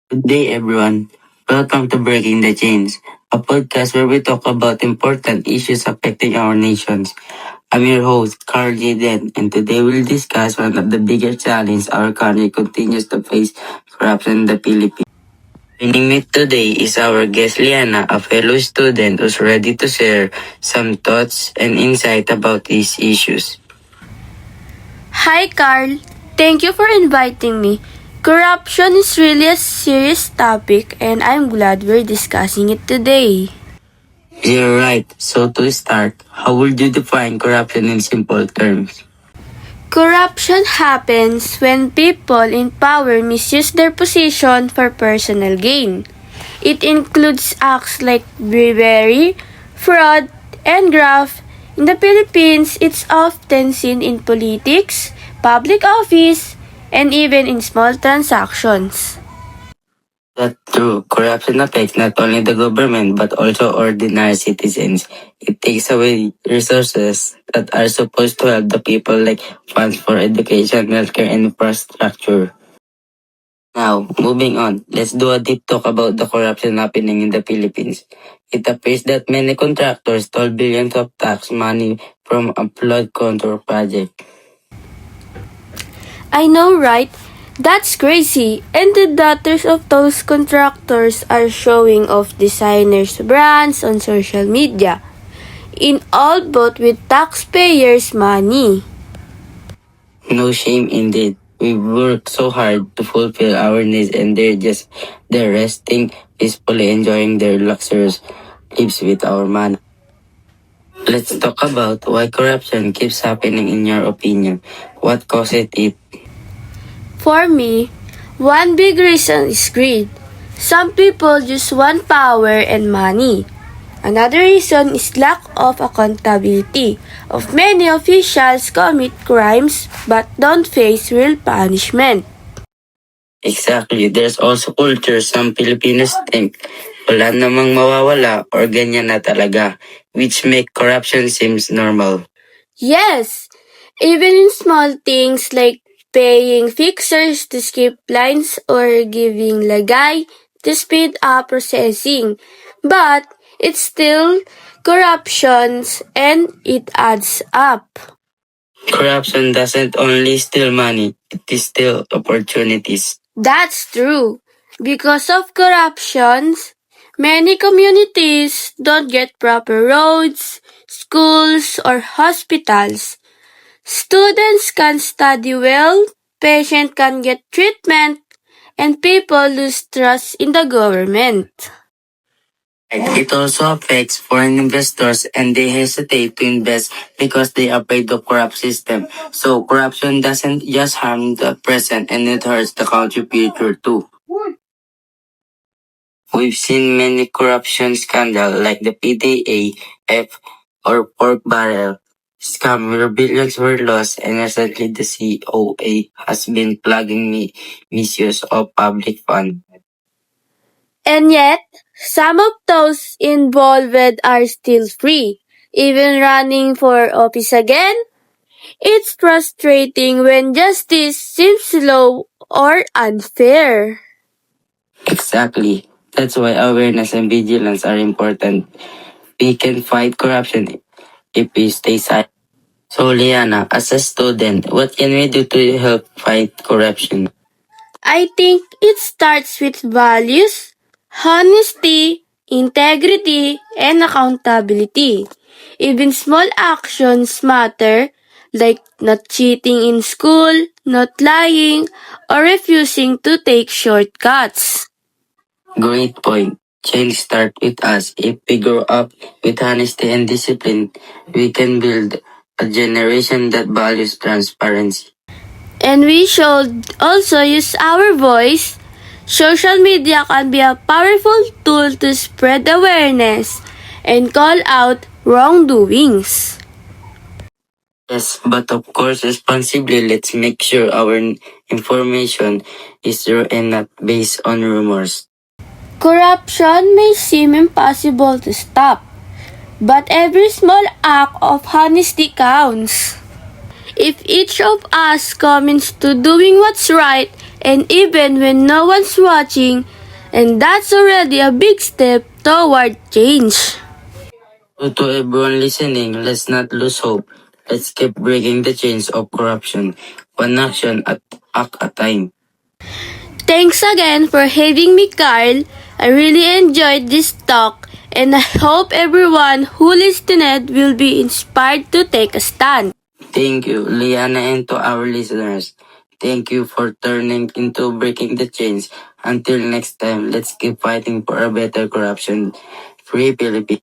Good day, everyone. Welcome to Breaking the Chains, a podcast where we talk about important issues affecting our nations. I'm your host, Carl Jaden, and today we'll discuss one of the biggest challenges our country continues to face, corruption in the Philippines. Joining me today is our guest Liana, a fellow student who's ready to share some thoughts and insight about these issues. Hi, Carl. Thank you for inviting me. Corruption is really a serious topic, and I'm glad we're discussing it today. You're right. So to start, how would you define corruption in simple terms? Corruption happens when people in power misuse their position for personal gain. It includes acts like bribery, fraud, and graft. In the Philippines, it's often seen in politics, public office, and even in small transactions. That's true. Corruption affects not only the government but also ordinary citizens. It takes away resources that are supposed to help the people like funds for education, healthcare, and infrastructure. Now, moving on, let's do a deep talk about the corruption happening in the Philippines. It appears that many contractors stole billions of tax money from a flood control project. I know, right? That's crazy. And the daughters of those contractors are showing off designers' brands on social media. In all but with taxpayers' money. No shame indeed. We work so hard to fulfill our needs and they're resting peacefully enjoying their luxurious lives with our money. Let's talk about why corruption keeps happening in your opinion. What causes it? For me, one big reason is greed. Some people just want power and money. Another reason is lack of accountability. Of many officials commit crimes but don't face real punishment. Exactly. There's also culture. Some Filipinos think wala namang mawawala or ganyan na talaga, which make corruption seems normal. Yes, even in small things like paying fixers to skip lines or giving lagay to speed up processing. But it's still corruptions and it adds up. Corruption doesn't only steal money, it steals opportunities. That's true. Because of corruptions, many communities don't get proper roads, schools, or hospitals. Students can study well, patients can get treatment, and people lose trust in the government. It also affects foreign investors and they hesitate to invest because they are afraid of corrupt system. So corruption doesn't just harm the present and it hurts the country future too. We've seen many corruption scandals like the PDAF or pork barrel scam where billions were lost and recently the COA has been flagging misuse of public funds. And yet, some of those involved are still free, even running for office again. It's frustrating when justice seems slow or unfair. Exactly. That's why awareness and vigilance are important. We can fight corruption if we stay silent. So Liana, as a student, what can we do to help fight corruption? I think it starts with values, honesty, integrity, and accountability. Even small actions matter, like not cheating in school, not lying, or refusing to take shortcuts. Great point. Change starts with us. If we grow up with honesty and discipline, we can build a generation that values transparency. And we should also use our voice. Social media can be a powerful tool to spread awareness and call out wrongdoings. Yes, but of course, responsibly, let's make sure our information is true and not based on rumors. Corruption may seem impossible to stop, but every small act of honesty counts. If each of us commits to doing what's right, and even when no one's watching, And that's already a big step toward change. To everyone listening, let's not lose hope. Let's keep breaking the chains of corruption, one action at a time. Thanks again for having me, Carl. I really enjoyed this talk, and I hope everyone who listened will be inspired to take a stand. Thank you, Liana, and to our listeners. Thank you for turning into breaking the chains. Until next time, let's keep fighting for a better corruption-free Philippines.